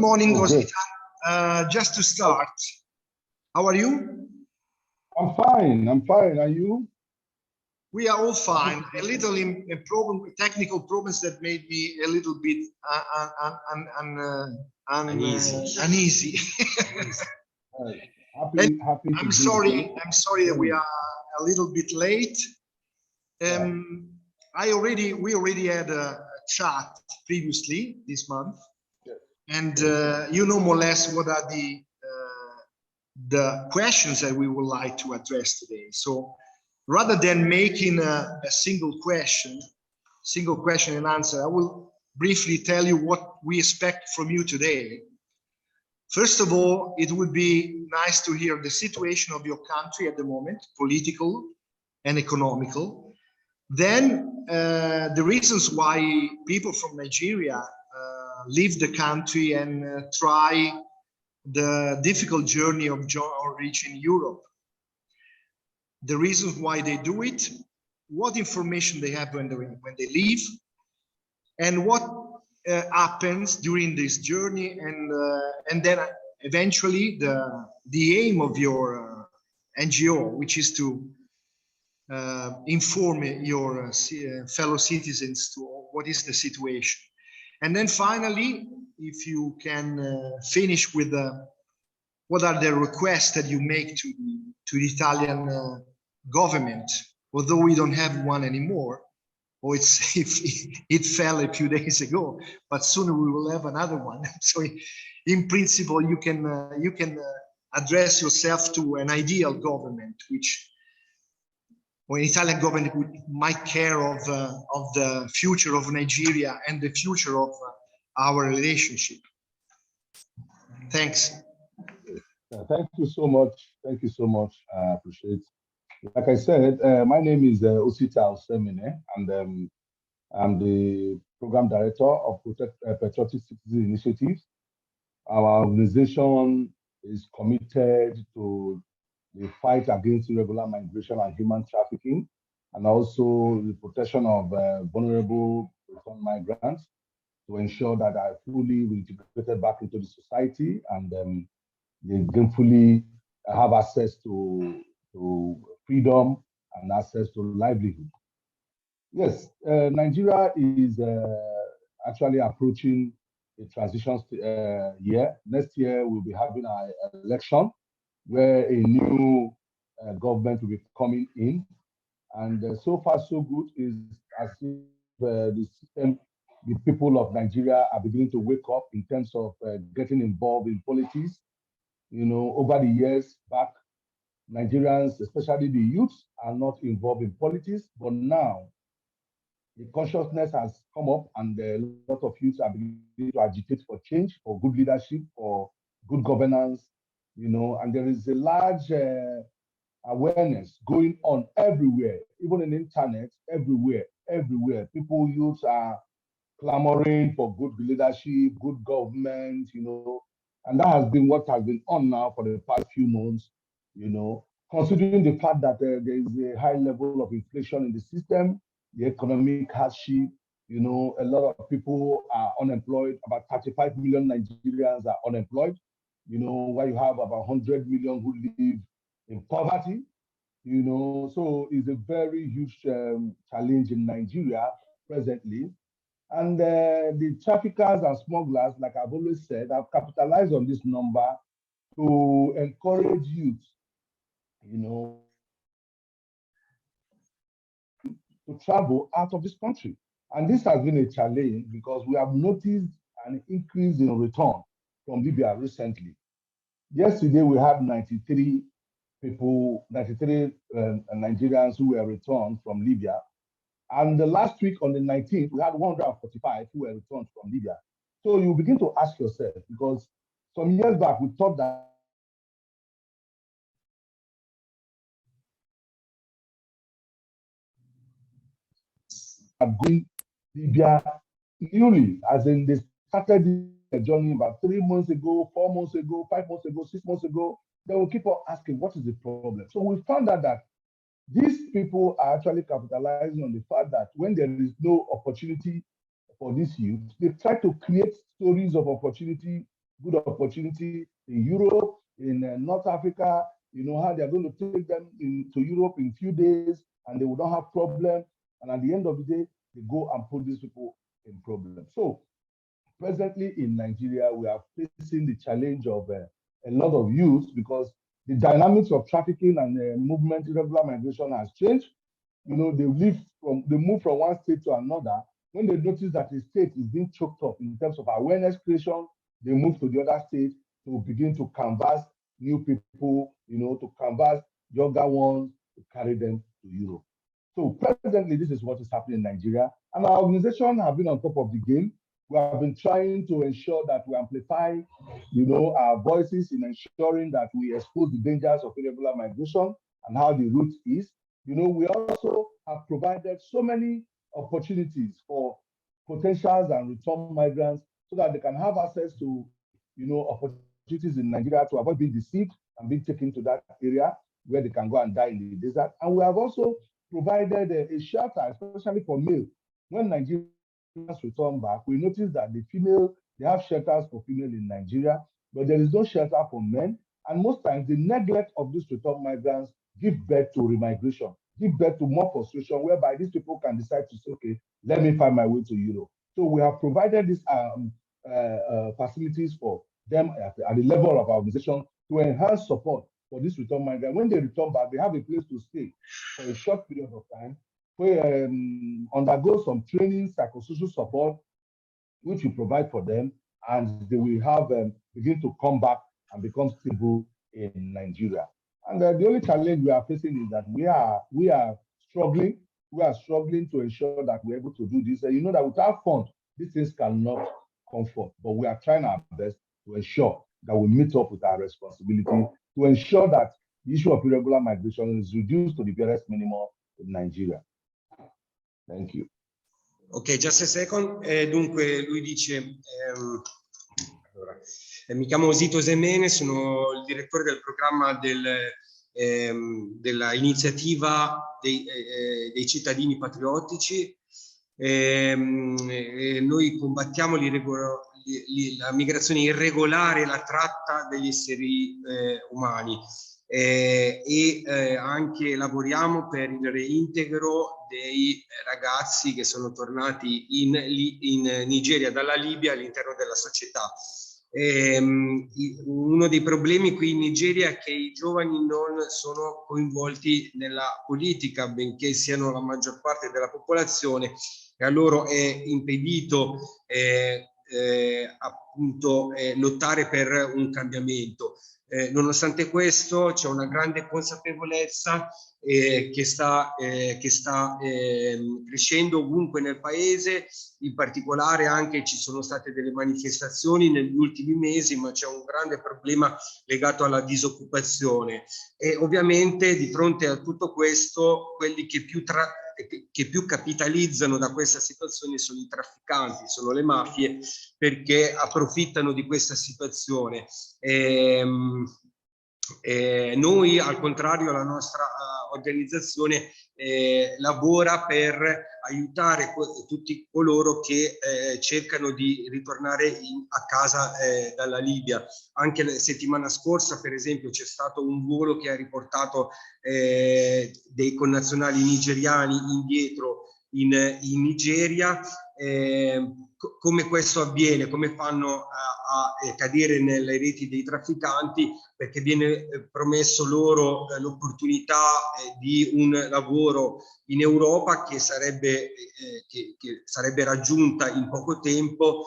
morning, Oh, Rosita. Just to start, how are you? I'm fine. I'm fine. Are you? We are all fine. A little technical problems that made me a little bit uneasy. Happy I'm to sorry. I'm sorry that we are a little bit late. We already had a chat previously this month, and you know more or less what are the questions that we would like to address today. So rather than making a single question and answer, I will briefly tell you what we expect from you today. First of all, it would be nice to hear the situation of your country at the moment, political and economical. Then the reasons why people from Nigeria leave the country and try the difficult journey of reaching Europe. The reasons why they do it, what information they have when they leave, and what happens during this journey, and then eventually the aim of your NGO, which is to inform your fellow citizens to what is the situation. And then finally, if you can finish with what are the requests that you make to the Italian government, although we don't have one anymore, or it fell a few days ago, but soon we will have another one. So in principle, you can address yourself to an ideal government, or an Italian government might care of the future of Nigeria and the future of our relationship. Thanks. Thank you so much. Thank you so much. I appreciate it. Like I said, my name is Osita Osemene, and I'm the program director of Patriotic Citizen Initiatives. Our organization is committed to the fight against irregular migration and human trafficking, and also the protection of vulnerable return migrants to ensure that they are fully integrated back into the society and they gainfully have access to freedom and access to livelihood. Yes, Nigeria is actually approaching a transition year. Next year, we'll be having an election where a new government will be coming in. And so far, so good is as if the system, the people of Nigeria are beginning to wake up in terms of getting involved in politics. You know, over the years back, Nigerians, especially the youths, are not involved in politics. But now, the consciousness has come up, and a lot of youths are beginning to agitate for change, for good leadership, for good governance. You know, and there is a large awareness going on everywhere, even in the internet, everywhere. People, youths are clamoring for good leadership, good government, you know, and that has been what has been on now for the past few months, you know, considering the fact that there is a high level of inflation in the system, the economic hardship, you know, a lot of people are unemployed. About 35 million Nigerians are unemployed, you know, while you have about 100 million who live in poverty, you know, so it's a very huge challenge in Nigeria presently. And the traffickers and smugglers, like I've always said, have capitalized on this number to encourage youth, you know, to travel out of this country. And this has been a challenge because we have noticed an increase in return from Libya recently. Yesterday, we had 93 Nigerians who were returned from Libya. And the last week on the 19th, we had 145 who were returned from Libya. So you begin to ask yourself, because some years back, we thought that going Libya newly, as in they started the journey about 3 months ago, 4 months ago, 5 months ago, 6 months ago. They will keep on asking, what is the problem? So we found out that these people are actually capitalizing on the fact that when there is no opportunity for these youth, they try to create stories of opportunity good opportunity in Europe, in North Africa, you know, how they're going to take them to Europe in few days and they will not have problem. And at the end of the day, they go and put these people in problem. So presently in Nigeria, we are facing the challenge of a lot of youth because the dynamics of trafficking and movement, irregular migration has changed. You know, they move from one state to another. When they notice that the state is being choked up in terms of awareness creation, they move to the other state to begin to canvass new people, you know, to canvass younger ones, to carry them to Europe. So presently, this is what is happening in Nigeria. And our organization have been on top of the game. We have been trying to ensure that we amplify, you know, our voices in ensuring that we expose the dangers of irregular migration and how the route is. You know, we also have provided so many opportunities for potentials and return migrants so that they can have access to, you know, opportunities in Nigeria to avoid being deceived and being taken to that area where they can go and die in the desert. And we have also provided a shelter, especially for male. When Nigerians return back, we notice that they have shelters for female in Nigeria, but there is no shelter for men. And most times the neglect of these return migrants give birth to remigration, give birth to more frustration, whereby these people can decide to say, okay, let me find my way to Europe. So we have provided these facilities for them at the level of our organization to enhance support for this return migrant. When they return back, they have a place to stay for a short period of time, where undergo some training, psychosocial support, which we provide for them, and they will have begin to come back and become stable in Nigeria. And the only challenge we are facing is that we are struggling. We are struggling to ensure that we're able to do this. You know that without funds, these things cannot come forth. But we are trying our best to ensure that we meet up with our responsibility to ensure that the issue of irregular migration is reduced to the barest minimum in Nigeria. Thank you. Ok, just a second. Dunque, lui dice, allora, mi chiamo Osito Semene, sono il direttore del programma della iniziativa dei cittadini patriottici. Noi combattiamo la migrazione irregolare, la tratta degli esseri umani. Anche lavoriamo per il reintegro dei ragazzi che sono tornati in Nigeria dalla Libia all'interno della società. Uno dei problemi qui in Nigeria è che i giovani non sono coinvolti nella politica, benché siano la maggior parte della popolazione, e a loro è impedito appunto lottare per un cambiamento. Nonostante questo c'è una grande consapevolezza che sta crescendo ovunque nel paese, in particolare anche ci sono state delle manifestazioni negli ultimi mesi, ma c'è un grande problema legato alla disoccupazione e ovviamente di fronte a tutto questo quelli che più capitalizzano da questa situazione sono i trafficanti, sono le mafie, perché approfittano di questa situazione. Noi, al contrario, la nostra organizzazione lavora per aiutare tutti coloro che cercano di ritornare a casa dalla Libia. Anche la settimana scorsa, per esempio, c'è stato un volo che ha riportato dei connazionali nigeriani indietro in Nigeria. Come questo avviene, come fanno a cadere nelle reti dei trafficanti, perché viene promesso loro l'opportunità di un lavoro in Europa che sarebbe raggiunta in poco tempo,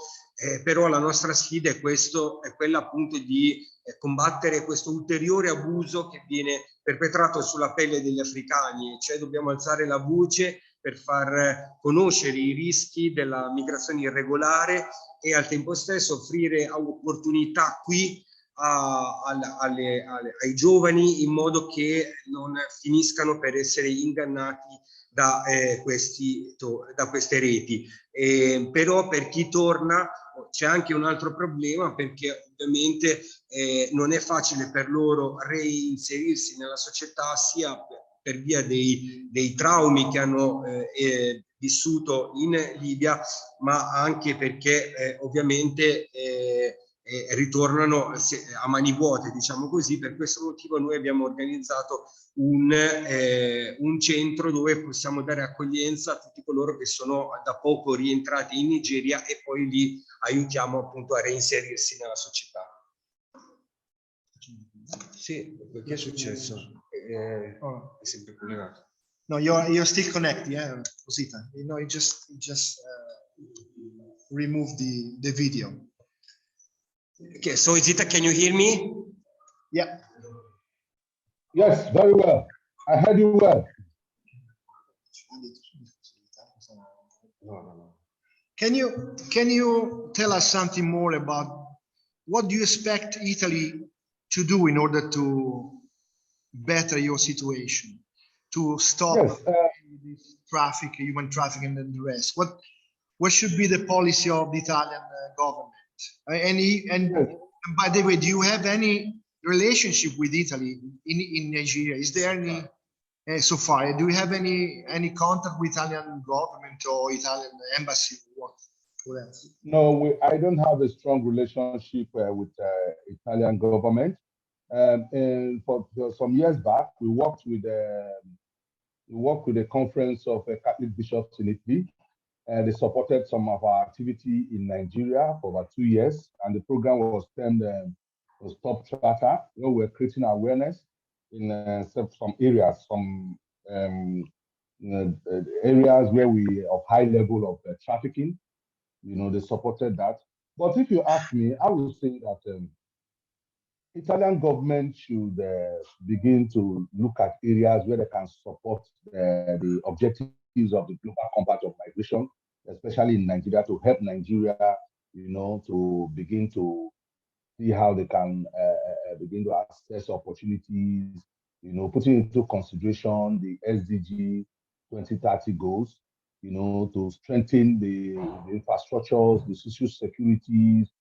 però la nostra sfida è quella appunto di combattere questo ulteriore abuso che viene perpetrato sulla pelle degli africani, cioè dobbiamo alzare la voce per far conoscere i rischi della migrazione irregolare e al tempo stesso offrire opportunità qui ai giovani in modo che non finiscano per essere ingannati da queste reti. Però per chi torna c'è anche un altro problema, perché ovviamente non è facile per loro reinserirsi nella società, sia per via dei traumi che hanno vissuto in Libia, ma anche perché ovviamente ritornano a mani vuote, diciamo così. Per questo motivo noi abbiamo organizzato un centro dove possiamo dare accoglienza a tutti coloro che sono da poco rientrati in Nigeria e poi li aiutiamo appunto a reinserirsi nella società. Sì, perché è successo? È sempre collegato. No, you're still connected, yeah, Rosita. You know, you just remove the video. Okay, so Rosita, can you hear me? Yeah. Yes, very well. I heard you well. Can you tell us something more about what do you expect Italy to do in order to better your situation, to stop this traffic, human trafficking, and the rest? What should be the policy of the Italian government? And by the way, do you have any relationship with Italy in Nigeria? Is there any so far? Do you have any contact with Italian government or Italian embassy? No, I don't have a strong relationship with Italian government. And for some years back, we worked with a conference of Catholic bishops in Italy. They supported some of our activity in Nigeria for about 2 years, and the program was termed Stop Tracker. We're creating awareness in some areas, areas where we of high level of trafficking. They supported that. But if you ask me, I would say that Italian government should begin to look at areas where they can support the objectives of the Global Compact of Migration, especially in Nigeria, to help Nigeria, to begin to see how they can begin to access opportunities, putting into consideration the SDG 2030 goals, to strengthen the infrastructures, the social securities,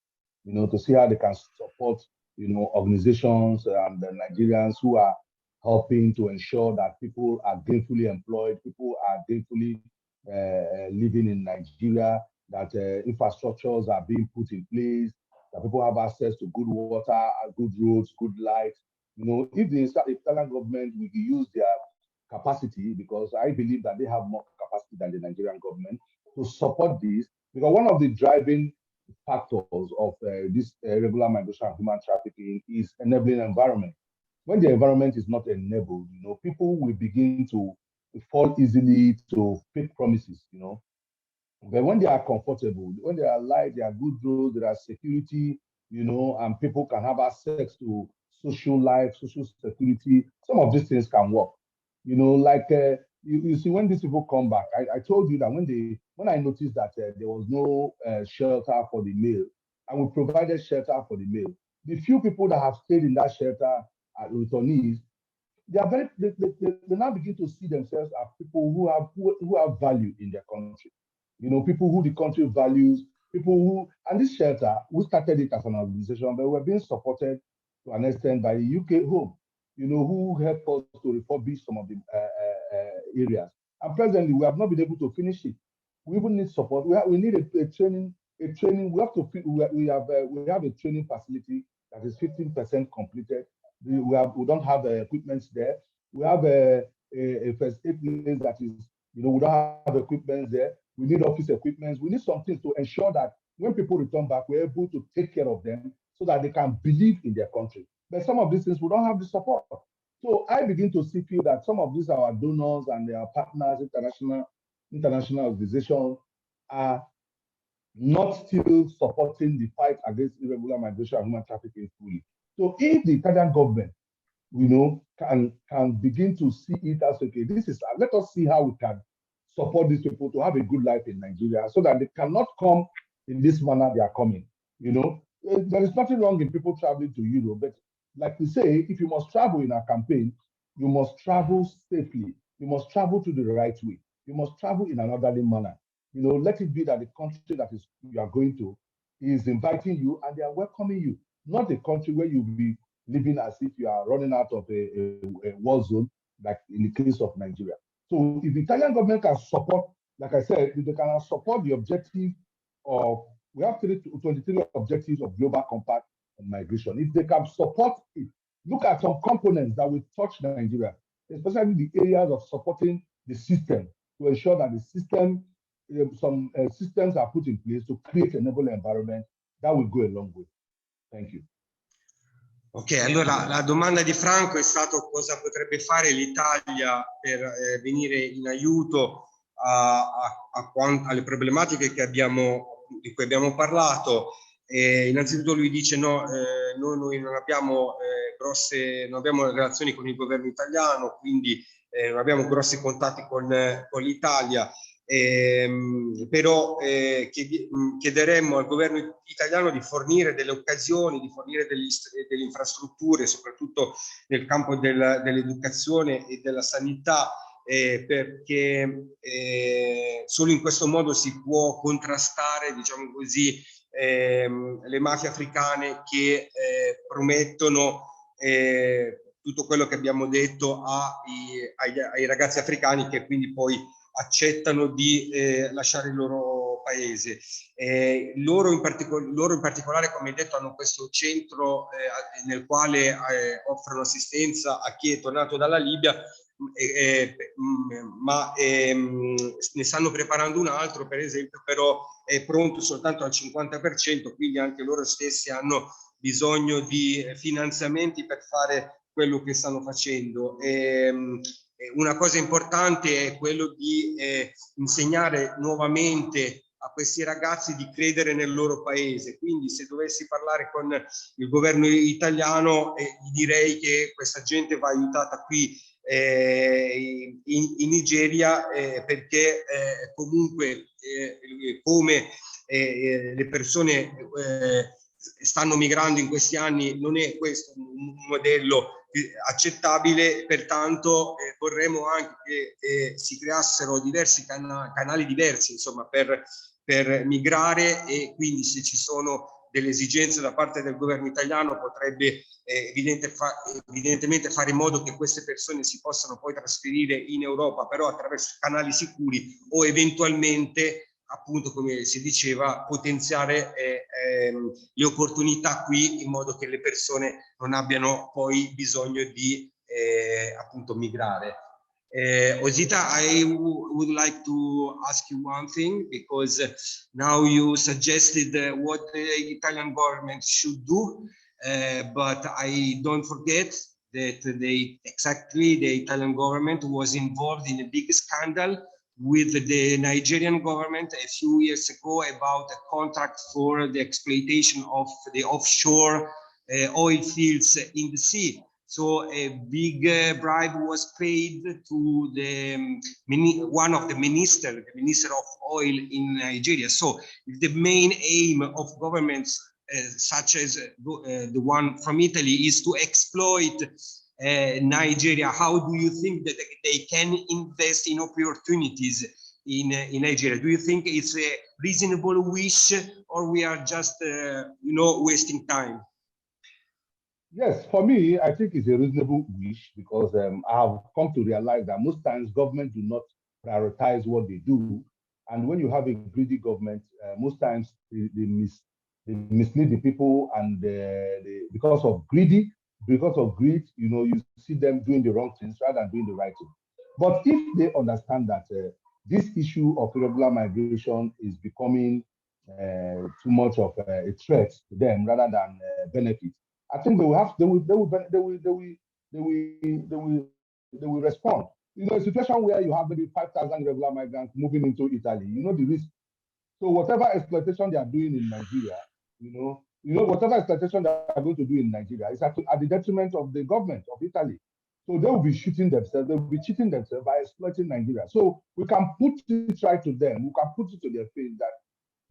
to see how they can support, organizations and the Nigerians who are helping to ensure that people are gainfully employed, people are gainfully living in Nigeria, that infrastructures are being put in place, that people have access to good water, good roads, good light. If the Italian government will use their capacity, because I believe that they have more capacity than the Nigerian government, to support this, because one of the driving factors of this irregular migration and human trafficking is enabling environment. When the environment is not enabled, people will begin to fall easily to fake promises, But when they are comfortable, when they are light, they are good roads, there are security, and people can have access to social life, social security, some of these things can work. You see, when these people come back, I told you that when I noticed that there was no shelter for the male, and we provided shelter for the male, the few people that have stayed in that shelter at returnees, they now begin to see themselves as people who have value in their country. People who the country values, and this shelter, we started it as an organization, but we're being supported to an extent by the UK Home, who helped us to refurbish some of the areas. And presently, we have not been able to finish it. We even need support. We need a training. We have a training facility that is 15% completed. We don't have equipment there. We have a first aid place that is, we don't have equipment there. We need office equipment. We need something to ensure that when people return back, we're able to take care of them so that they can believe in their country. But some of these things, we don't have the support. So I begin to feel that some of these our donors and their partners, international organizations, are not still supporting the fight against irregular migration and human trafficking fully. So if the Italian government, can begin to see it as, okay, let us see how we can support these people to have a good life in Nigeria so that they cannot come in this manner they are coming. There is nothing wrong in people traveling to Europe, but like we say, if you must travel in a campaign, you must travel safely. You must travel to the right way. You must travel in an orderly manner. Let it be that the country that you are going to is inviting you and they are welcoming you, not a country where you'll be living as if you are running out of a war zone, like in the case of Nigeria. So if the Italian government can support, like I said, if they can support the objective of we have 23 objectives of Global Compact on migration. If they can support it, look at some components that will touch Nigeria, especially the areas of supporting the system to ensure that the system, some systems are put in place to create an enabling environment that will go a long way. Thank you. Ok, allora la domanda di Franco è stata cosa potrebbe fare l'Italia per venire in aiuto alle problematiche che di cui abbiamo parlato. Innanzitutto lui dice no, noi non abbiamo non abbiamo relazioni con il governo italiano, quindi non abbiamo grossi contatti con l'Italia. Però chiederemmo al governo italiano di fornire delle occasioni, di fornire delle infrastrutture, soprattutto nel campo dell'educazione e della sanità, perché solo in questo modo si può contrastare, diciamo così, le mafie africane che promettono tutto quello che abbiamo detto ai ragazzi africani, che quindi poi accettano di lasciare il loro paese. Loro in particolare, come detto, hanno questo centro nel quale offrono assistenza a chi è tornato dalla Libia, ma ne stanno preparando un altro, per esempio, però è pronto soltanto al 50%, quindi anche loro stessi hanno bisogno di finanziamenti per fare quello che stanno facendo. Una cosa importante è quello di insegnare nuovamente a questi ragazzi di credere nel loro paese. Quindi se dovessi parlare con il governo italiano, gli direi che questa gente va aiutata qui in Nigeria, perché comunque come le persone stanno migrando in questi anni, non è questo un modello accettabile. Pertanto vorremmo anche che si creassero diversi canali diversi, insomma, per migrare, e quindi se ci sono delle esigenze da parte del governo italiano potrebbe evidentemente fare in modo che queste persone si possano poi trasferire in Europa, però attraverso canali sicuri, o eventualmente, appunto, come si diceva, potenziare le opportunità qui, in modo che le persone non abbiano poi bisogno di appunto migrare. Osita, I would like to ask you one thing, because now you suggested what the Italian government should do, but I don't forget that the Italian government was involved in a big scandal with the Nigerian government a few years ago about a contract for the exploitation of the offshore oil fields in the sea. So a big bribe was paid to one of the minister of oil in Nigeria. So the main aim of governments such as the one from Italy is to exploit Nigeria, how do you think that they can invest in opportunities in Nigeria? Do you think it's a reasonable wish, or we are just wasting time? Yes, for me, I think it's a reasonable wish, because I have come to realize that most times government do not prioritize what they do. And when you have a greedy government, most times they mislead the people, and because of greed, you see them doing the wrong things rather than doing the right thing. But if they understand that this issue of irregular migration is becoming too much of a threat to them rather than benefit, I think they will respond. A situation where you have maybe 5,000 regular migrants moving into Italy, the risk. So whatever exploitation they are doing in Nigeria, whatever exploitation they are going to do in Nigeria is at the detriment of the government of Italy. So they will be shooting themselves. They will be cheating themselves by exploiting Nigeria. So we can put it right to them. We can put it to their face that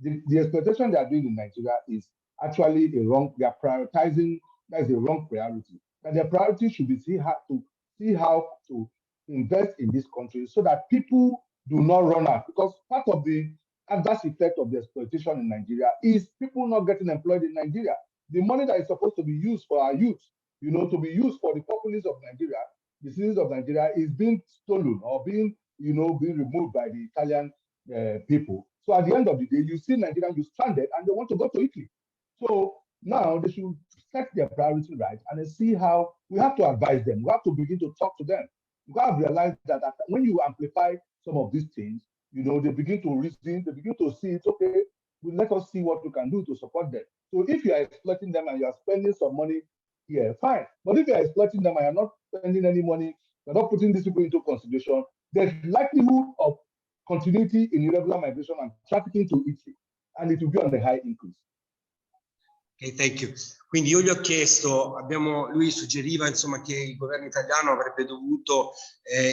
the exploitation they are doing in Nigeria is actually a wrong. They are prioritizing. That is a wrong priority. And their priority should be see how to invest in this country so that people do not run out. Because part of the adverse effect of the exploitation in Nigeria is people not getting employed in Nigeria. The money that is supposed to be used for our youth, to be used for the populace of Nigeria, the citizens of Nigeria, is being stolen or being removed by the Italian people. So at the end of the day, you see Nigerians, you stranded, and they want to go to Italy. So now they should set their priority right and then see how we have to advise them. We have to begin to talk to them. You have to realize that when you amplify some of these things, you know, they begin to reason, they begin to see it's okay. Well, let us see what we can do to support them. So if you are exploiting them and you are spending some money here, fine. But if you are exploiting them and you are not spending any money, you're not putting these people into consideration, there's likelihood of continuity in irregular migration and trafficking to Italy, and it will be on the high increase. Ok, thank you. Quindi io gli ho chiesto, lui suggeriva insomma che il governo italiano avrebbe dovuto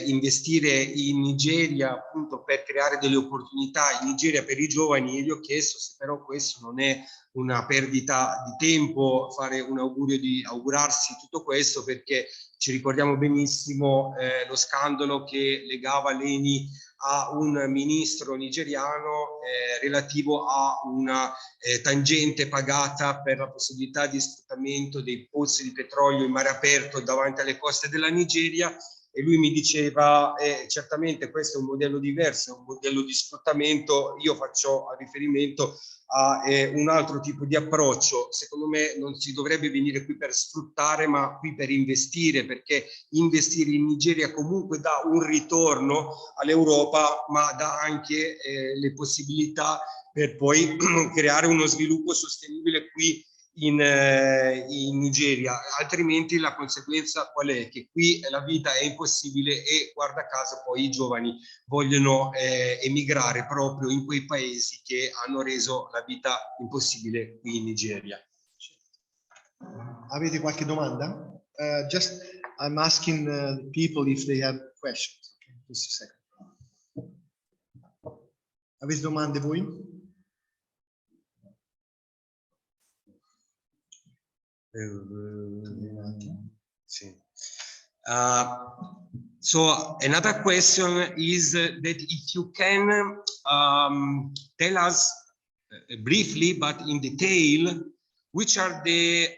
investire in Nigeria appunto per creare delle opportunità in Nigeria per i giovani, e gli ho chiesto se però questo non è una perdita di tempo fare un augurio di augurarsi tutto questo, perché ci ricordiamo benissimo lo scandalo che legava l'ENI a un ministro nigeriano relativo a una tangente pagata per la possibilità di sfruttamento dei pozzi di petrolio in mare aperto davanti alle coste della Nigeria, e lui mi diceva certamente questo è un modello diverso, è un modello di sfruttamento, io faccio riferimento a un altro tipo di approccio. Secondo me non si dovrebbe venire qui per sfruttare, ma qui per investire, perché investire in Nigeria comunque dà un ritorno all'Europa, ma dà anche le possibilità per poi creare uno sviluppo sostenibile qui in Nigeria. Altrimenti la conseguenza qual è? Che qui la vita è impossibile e guarda caso poi i giovani vogliono emigrare proprio in quei paesi che hanno reso la vita impossibile qui in Nigeria. Avete qualche domanda? Just I'm asking the people if they have questions. Okay, just a second. Avete domande voi? So another question is that if you can tell us briefly but in detail which are the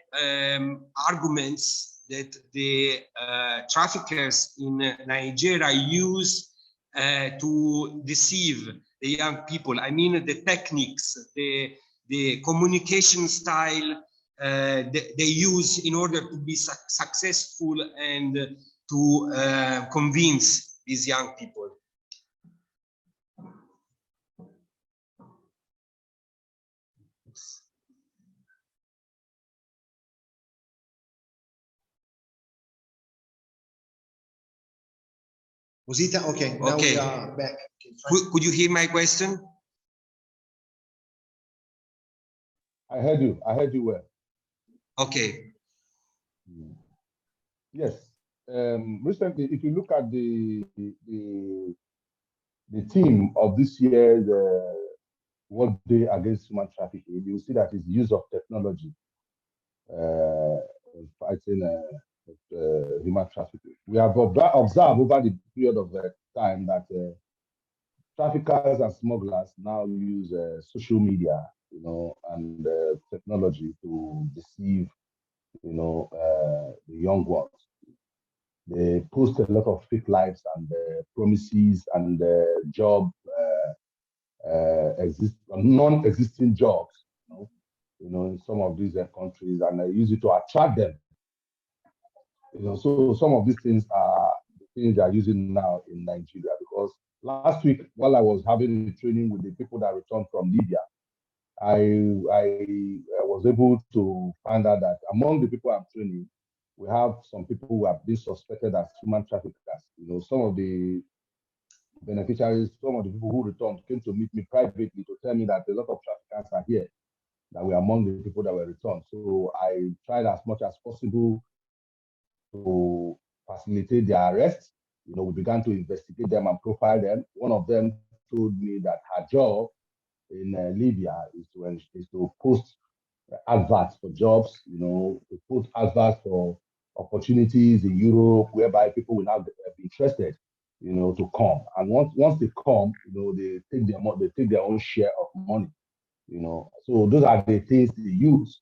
arguments that the traffickers in Nigeria use to deceive the young people. I mean the techniques, the communication style they use in order to be successful and to convince these young people. Rosita, okay, now we are back. Okay, could you hear my question? I heard you well. Okay. Yes. Recently, if you look at the theme of this year's World Day Against Human Trafficking, you see that it's use of technology fighting human trafficking. We have observed over the period of time that traffickers and smugglers now use social media, you know, and technology to deceive, you know, the young ones. They post a lot of fake lives and promises and job non-existing jobs, you know, in some of these countries, and they use it to attract them. You know, so some of these things are the things they are using now in Nigeria. Because last week, while I was having a training with the people that returned from Libya, I was able to find out that among the people I'm training, we have some people who have been suspected as human traffickers. You know, some of the beneficiaries, some of the people who returned came to meet me privately to tell me that a lot of traffickers are here, that we're among the people that were returned. So I tried as much as possible to facilitate their arrest. You know, we began to investigate them and profile them. One of them told me that her job in Libya is to post adverts for jobs, you know, to put adverts for opportunities in Europe, whereby people will now be interested, you know, to come. And once they come, you know, they take their own share of money, you know. So those are the things they use,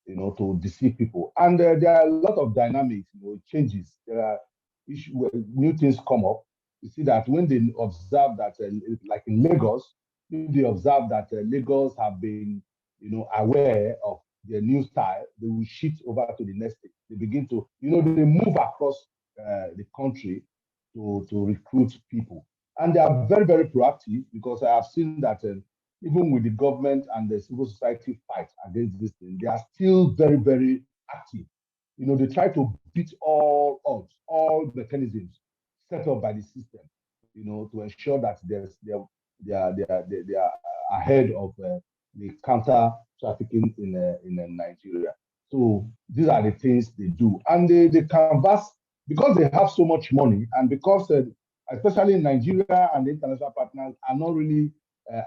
you know, to deceive people. And there are a lot of dynamics, you know, changes. There are issues where new things come up. You see that when they observe that, like in Lagos, if they observe that Lagos have been, aware of their new style, they will shift over to the next state. They begin to, they move across the country to recruit people. And they are very, very proactive, because I have seen that even with the government and the civil society fight against this thing, they are still very, very active. They try to beat all odds, all mechanisms set up by the system, to ensure that they are ahead of the counter trafficking in Nigeria. So these are the things they do, and they canvass, because they have so much money, and because especially in Nigeria and the international partners are not really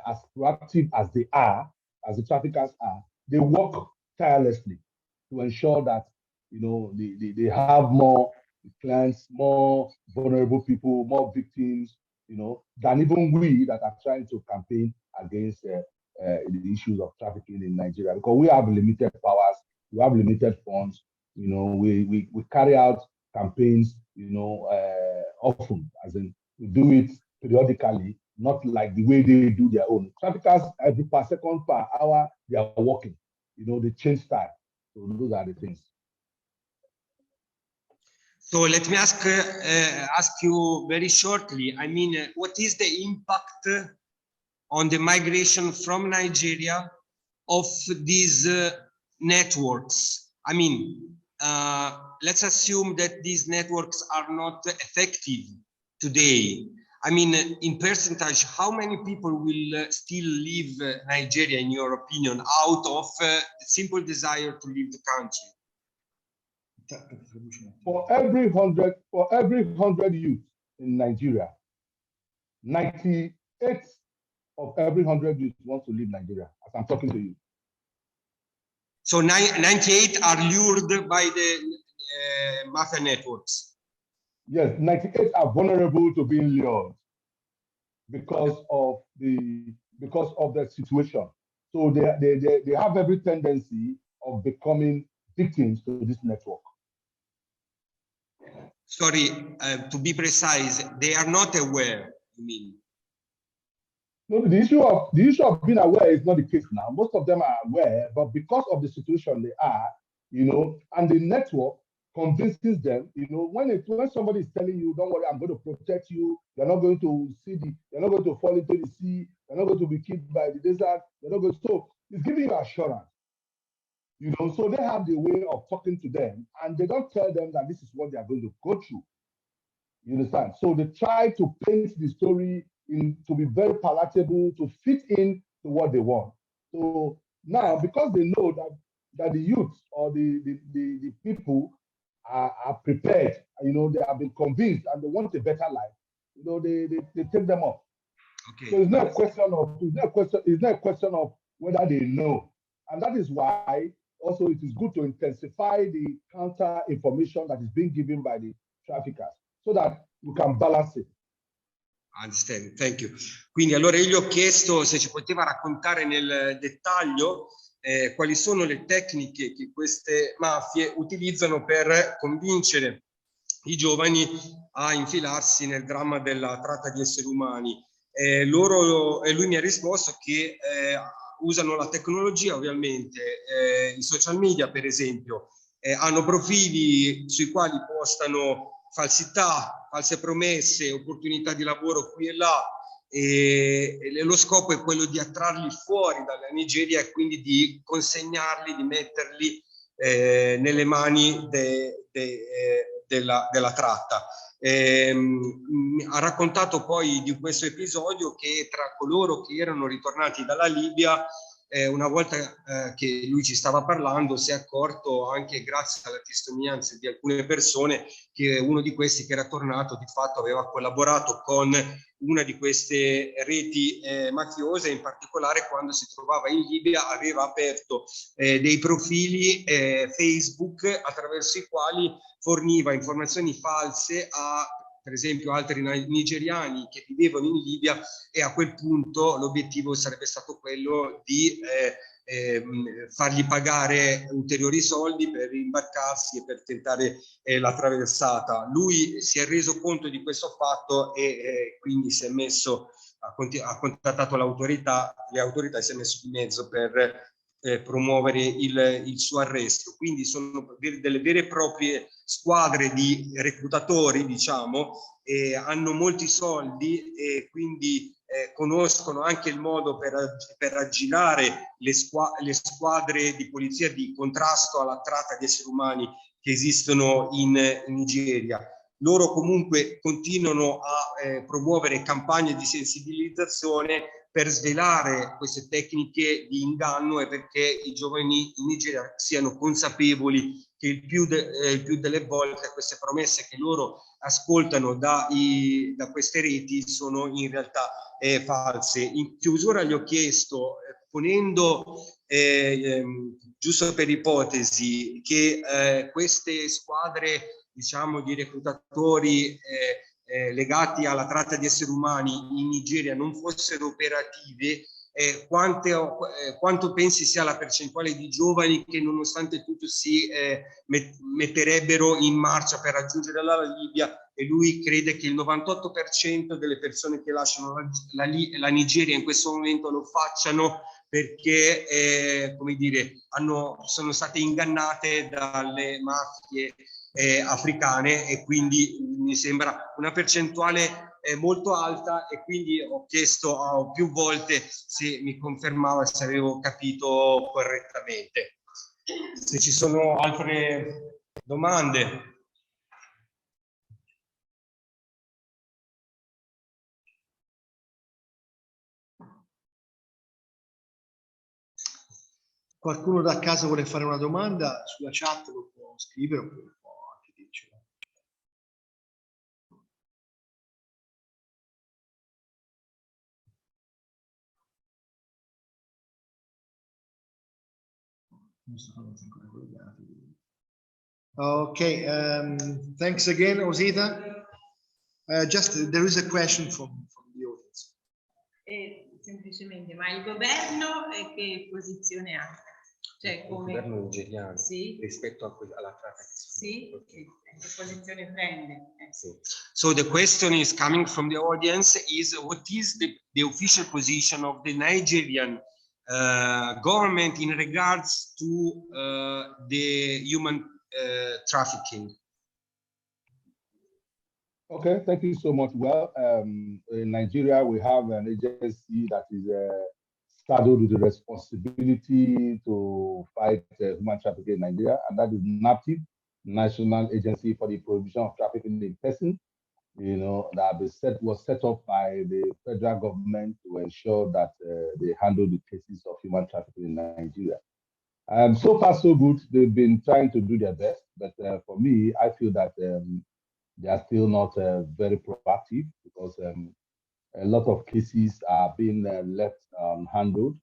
as proactive as they are, as the traffickers are. They work tirelessly to ensure that they have more clients, more vulnerable people, more victims, than even we that are trying to campaign against the issues of trafficking in Nigeria, because we have limited powers, we have limited funds. We carry out campaigns, often, as in we do it periodically, not like the way they do their own. Traffickers, every per second, per hour, they are working. They change style. So those are the things. So let me ask you very shortly. I mean, what is the impact on the migration from Nigeria of these networks? I mean, let's assume that these networks are not effective today. I mean, in percentage, how many people will still leave Nigeria, in your opinion, out of simple desire to leave the country? For every 100 youth in Nigeria, 98 of every 100 youth want to leave Nigeria, as I'm talking to you. So 98 are lured by the mafia networks. Yes, 98 are vulnerable to being lured because of the situation. So they have every tendency of becoming victims to this network. Sorry, to be precise, they are not aware, you mean? No, the issue of being aware is not the case now. Most of them are aware, but because of the situation they are, and the network convinces them, when somebody is telling you, don't worry, I'm going to protect you, you're not going to you're not going to fall into the sea, you're not going to be killed by the desert, you're not going to, so it's giving you assurance. So they have the way of talking to them, and they don't tell them that this is what they are going to go through. You understand? So they try to paint the story to be very palatable, to fit in to what they want. So now, because they know that the youth or the people are prepared, they have been convinced and they want a better life, they take them up. Okay. So it's not a question of whether they know. And that is why also it is good to intensify the counter information that is being given by the traffickers, so that we can balance it. Understand, thank you. Quindi allora io gli ho chiesto se ci poteva raccontare nel dettaglio quali sono le tecniche che queste mafie utilizzano per convincere i giovani a infilarsi nel dramma della tratta di esseri umani. Lui mi ha risposto che usano la tecnologia, ovviamente, i social media per esempio, hanno profili sui quali postano falsità, false promesse, opportunità di lavoro qui e là, e lo scopo è quello di attrarli fuori dalla Nigeria e quindi di consegnarli, di metterli nelle mani della tratta. Ha raccontato poi di questo episodio che tra coloro che erano ritornati dalla Libia, una volta che lui ci stava parlando, si è accorto, anche grazie alle testimonianze di alcune persone, che uno di questi che era tornato di fatto aveva collaborato con una di queste reti mafiose. In particolare, quando si trovava in Libia, aveva aperto dei profili Facebook attraverso i quali forniva informazioni false a, per esempio, altri nigeriani che vivevano in Libia, e a quel punto l'obiettivo sarebbe stato quello di fargli pagare ulteriori soldi per imbarcarsi e per tentare la traversata. Lui si è reso conto di questo fatto e quindi si è messo ha contattato le autorità si è messo di mezzo per promuovere il suo arresto. Quindi sono delle vere e proprie squadre di reclutatori, diciamo, hanno molti soldi e quindi conoscono anche il modo per aggirare le squadre di polizia di contrasto alla tratta di esseri umani che esistono in Nigeria. Loro comunque continuano a promuovere campagne di sensibilizzazione per svelare queste tecniche di inganno e perché i giovani in Nigeria siano consapevoli che il più delle volte queste promesse che loro ascoltano da queste reti sono in realtà false. In chiusura gli ho chiesto, ponendo giusto per ipotesi che queste squadre, diciamo, di reclutatori legati alla tratta di esseri umani in Nigeria non fossero operative, quanto pensi sia la percentuale di giovani che nonostante tutto si metterebbero in marcia per raggiungere la Libia? E lui crede che il 98% delle persone che lasciano la Nigeria in questo momento lo facciano perché come dire, sono state ingannate dalle mafie africane, e quindi mi sembra una percentuale molto alta, e quindi ho chiesto più volte se mi confermava se avevo capito correttamente. Se ci sono altre domande. Qualcuno da casa vuole fare una domanda? Sulla chat lo può scrivere oppure può anche dircelo. Okay, thanks again, Osita. Just there is a question from the audience. Semplicemente, ma il governo che posizione ha? Cioè, come... Il governo nigeriano, sì, rispetto alla tratta. Sì, che posizione prende? Sì. So the question is coming from the audience is, what is the official position of the Nigerian government in regards to the human trafficking? Okay, thank you so much. Well, in Nigeria, we have an agency that is saddled with the responsibility to fight human trafficking in Nigeria, and that is NAPTIP, National Agency for the Prohibition of Trafficking in Persons. You know, that was set up by the federal government to ensure that they handle the cases of human trafficking in Nigeria. So far, so good. They've been trying to do their best, but for me, I feel that they are still not very proactive, because a lot of cases are being left unhandled,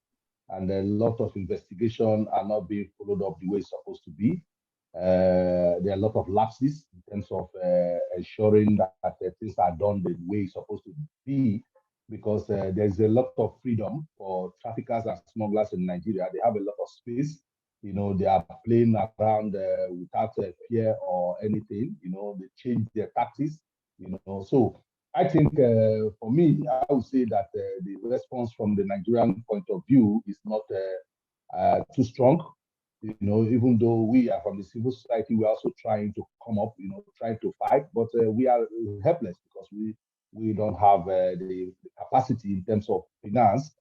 and a lot of investigation are not being followed up the way it's supposed to be. There are a lot of lapses in terms of ensuring that things are done the way it's supposed to be, because there's a lot of freedom for traffickers and smugglers in Nigeria. They have a lot of space. You know, they are playing around without fear or anything. You know, they change their tactics. You know, so I think for me, I would say that the response from the Nigerian point of view is not too strong. You know, even though we are from the civil society, we're also trying to come up, you know, trying to fight, but we are helpless because we don't have the capacity in terms of finance.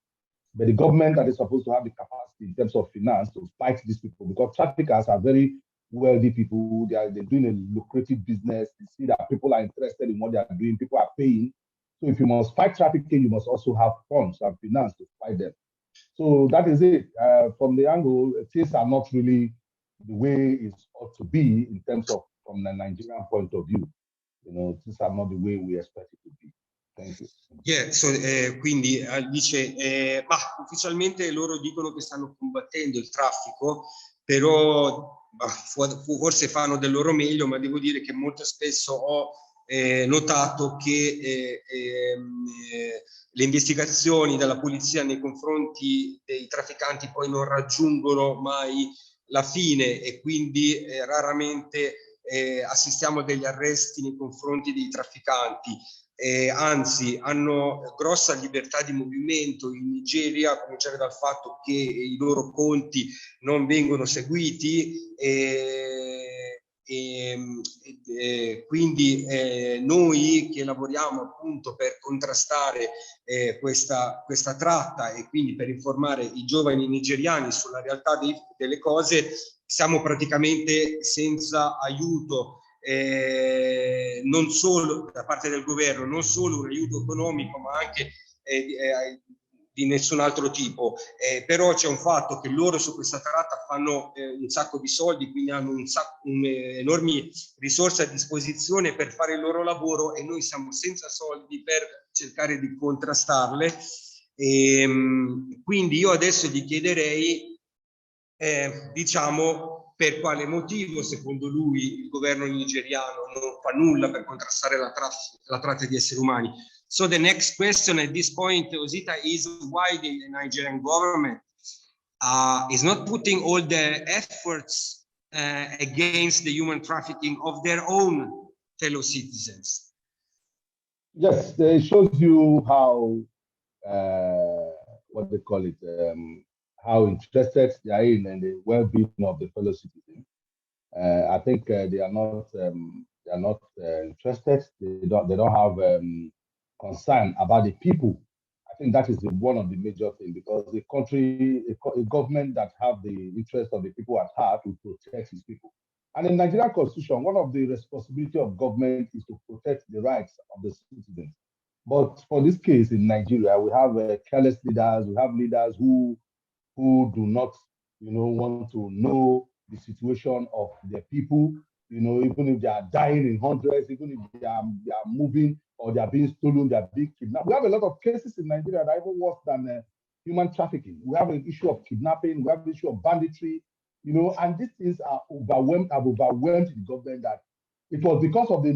But the government that is supposed to have the capacity in terms of finance to fight these people, because traffickers are very wealthy people. They're doing a lucrative business. You see that people are interested in what they are doing. People are paying. So if you must fight trafficking, you must also have funds and finance to fight them. So that is it. From the angle, things are not really the way it ought to be in terms of from the Nigerian point of view. You know, things are not the way we expect it to be. Thank you. Yeah, so, quindi dice, ma ufficialmente loro dicono che stanno combattendo il traffico, però forse fanno del loro meglio, ma devo dire che molto spesso ho notato che le investigazioni della polizia nei confronti dei trafficanti poi non raggiungono mai la fine, e quindi raramente assistiamo a degli arresti nei confronti dei trafficanti. anzi hanno grossa libertà di movimento in Nigeria, a cominciare dal fatto che i loro conti non vengono seguiti, quindi noi che lavoriamo appunto per contrastare questa tratta e quindi per informare i giovani nigeriani sulla realtà delle cose, siamo praticamente senza aiuto, non solo da parte del governo, non solo un aiuto economico, ma anche di nessun altro tipo. Però c'è un fatto che loro su questa tratta fanno un sacco di soldi, quindi hanno enormi risorse a disposizione per fare il loro lavoro, e noi siamo senza soldi per cercare di contrastarle. Quindi io adesso gli chiederei, diciamo, per quale motivo secondo lui il governo nigeriano non fa nulla per contrastare la tratta di esseri umani. So the next question at this point, Osita, is why the Nigerian government is not putting all the efforts against the human trafficking of their own fellow citizens. Yes, it shows you how, what they call it, how interested they are in the well-being of the fellow citizens. I think they are not interested. They don't have concern about the people. I think that is one of the major things, because the country, a government that have the interest of the people at heart will protect its people. And in Nigerian Constitution, one of the responsibility of government is to protect the rights of the citizens. But for this case in Nigeria, we have careless leaders. We have leaders who do not, want to know the situation of their people. Even if they are dying in hundreds, even if they are moving or they are being stolen, they are being kidnapped. We have a lot of cases in Nigeria that are even worse than human trafficking. We have an issue of kidnapping. We have an issue of banditry. And these things have overwhelmed the government, that it was because of the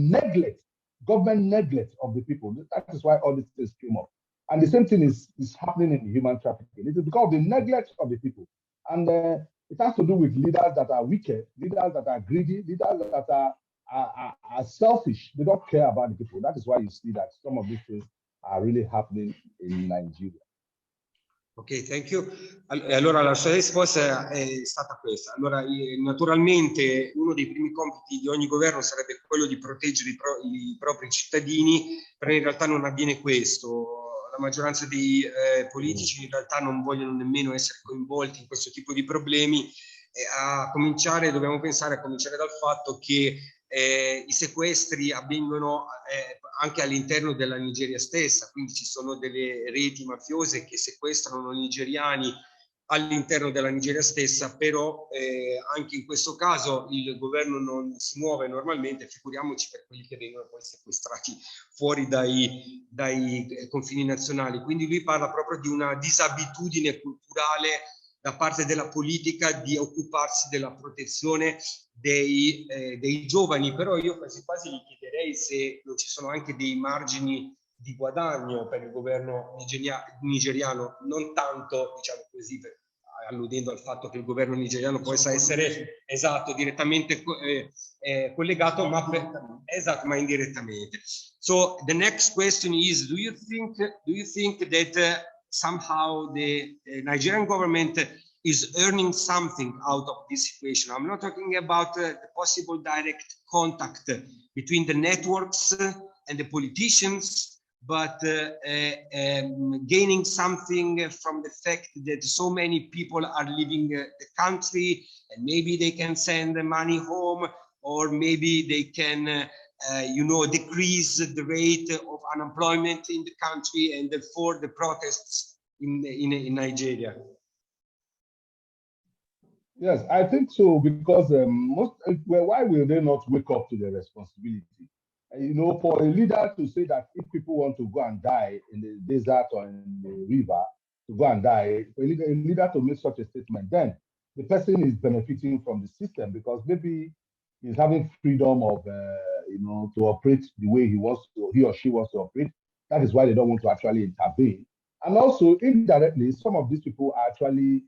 government neglect of the people. That is why all these things came up. And the same thing is happening in human trafficking. It is because of the neglect of the people. And it has to do with leaders that are wicked, leaders that are greedy, leaders that are selfish. They don't care about the people. That is why you see that some of these things are really happening in Nigeria. Ok, thank you. Allora la sua risposta è stata questa. Allora, naturalmente uno dei primi compiti di ogni governo sarebbe quello di proteggere i propri cittadini, però in realtà non avviene questo. La maggioranza dei politici in realtà non vogliono nemmeno essere coinvolti in questo tipo di problemi. Dobbiamo pensare a cominciare dal fatto che i sequestri avvengono anche all'interno della Nigeria stessa, quindi ci sono delle reti mafiose che sequestrano nigeriani all'interno della Nigeria stessa, però anche in questo caso il governo non si muove normalmente, figuriamoci per quelli che vengono poi sequestrati fuori dai confini nazionali. Quindi lui parla proprio di una disabitudine culturale da parte della politica di occuparsi della protezione dei giovani, però io quasi gli chiederei se non ci sono anche dei margini di guadagno per il governo nigeriano, non tanto, diciamo così, alludendo al fatto che il governo nigeriano possa essere direttamente collegato, ma indirettamente. So the next question is, do you think that somehow the Nigerian government is earning something out of this situation? I'm not talking about the possible direct contact between the networks and the politicians, but gaining something from the fact that so many people are leaving the country, and maybe they can send the money home, or maybe they can decrease the rate of unemployment in the country, and therefore the protests in Nigeria. Yes, I think so, because why will they not wake up to their responsibility? For a leader to say that if people want to go and die in the desert or in the river, to go and die, a leader to make such a statement, then the person is benefiting from the system, because maybe he's having freedom of, to operate the way he or she wants to operate. That is why they don't want to actually intervene. And also, indirectly, some of these people are actually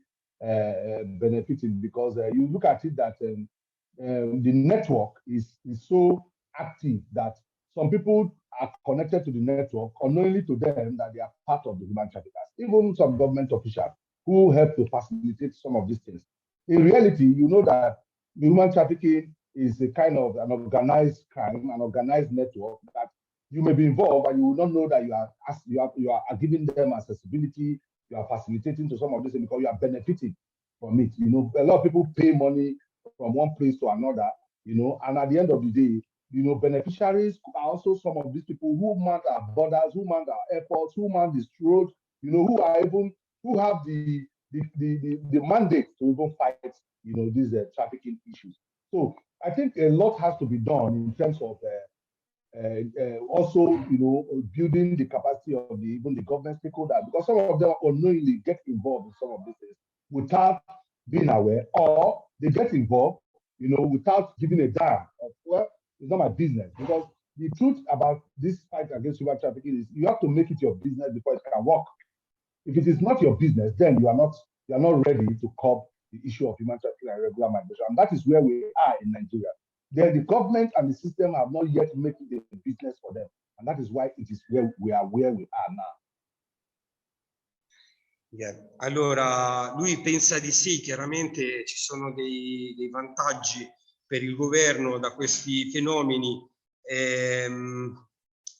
benefiting, because you look at it that the network is so active that some people are connected to the network, unknowingly to them that they are part of the human traffickers, even some government officials who help to facilitate some of these things. In reality, you know that the human trafficking is a kind of an organized crime, an organized network that you may be involved and you will not know that you are giving them accessibility, you are facilitating to some of this because you are benefiting from it. You know, a lot of people pay money from one place to another, you know, and at the end of the day, you know, beneficiaries are also some of these people who man our borders, who man our airports, who man the roads, you know, who have the mandate to even fight, you know, these trafficking issues. So I think a lot has to be done in terms of also, you know, building the capacity of even the government stakeholders, because some of them unknowingly get involved in some of these things without being aware, or they get involved, you know, without giving a damn of, well, it's not my business. Because the truth about this fight against human trafficking is you have to make it your business before it can work. If it is not your business, then you are not ready to curb the issue of human trafficking and irregular migration. And that is where we are in Nigeria. Then the government and the system have not yet made it a business for them. And that is why it is where we are now. Yeah. Allora, lui pensa di sì, chiaramente ci sono dei vantaggi per il governo da questi fenomeni.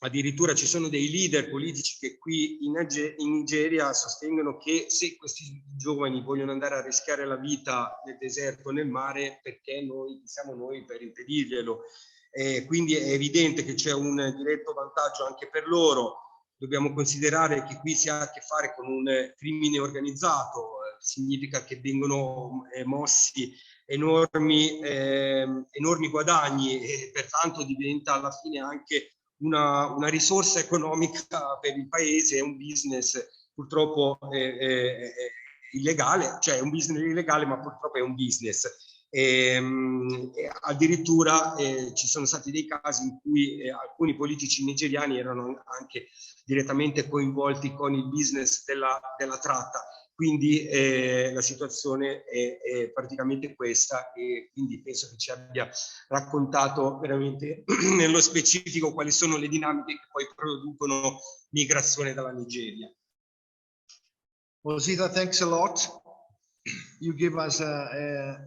Addirittura ci sono dei leader politici che qui in Nigeria sostengono che se questi giovani vogliono andare a rischiare la vita nel deserto, nel mare, perché siamo noi per impedirglielo. Quindi è evidente che c'è un diretto vantaggio anche per loro. Dobbiamo considerare che qui si ha a che fare con un crimine organizzato, significa che vengono mossi enormi guadagni e pertanto diventa alla fine anche una risorsa economica per il paese, è un business purtroppo illegale, cioè è un business illegale ma purtroppo è un business. Addirittura ci sono stati dei casi in cui alcuni politici nigeriani erano anche direttamente coinvolti con il business della tratta. Quindi la situazione è praticamente questa, e quindi penso che ci abbia raccontato veramente nello specifico quali sono le dinamiche che poi producono migrazione dalla Nigeria. Osita, thanks a lot. You give us a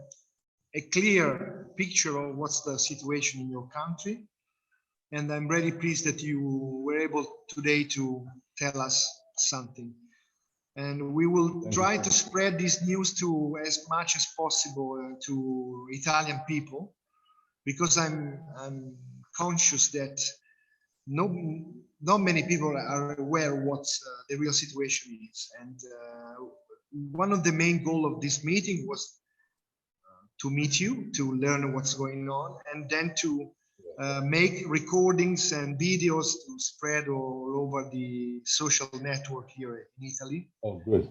clear picture of what's the situation in your country. And I'm really pleased that you were able today to tell us something. And we will try to spread this news to as much as possible to Italian people, because I'm conscious that not many people are aware what the real situation is. And one of the main goals of this meeting was to meet you, to learn what's going on, and then to make recordings and videos to spread all over the social network here in Italy. Oh, good.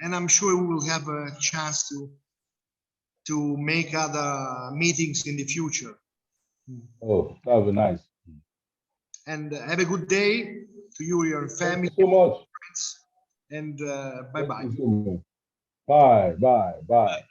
And I'm sure we will have a chance to make other meetings in the future. Oh, that would be nice. And have a good day to you, your family. Thank you so much. Friends, and bye-bye. Bye, bye, bye.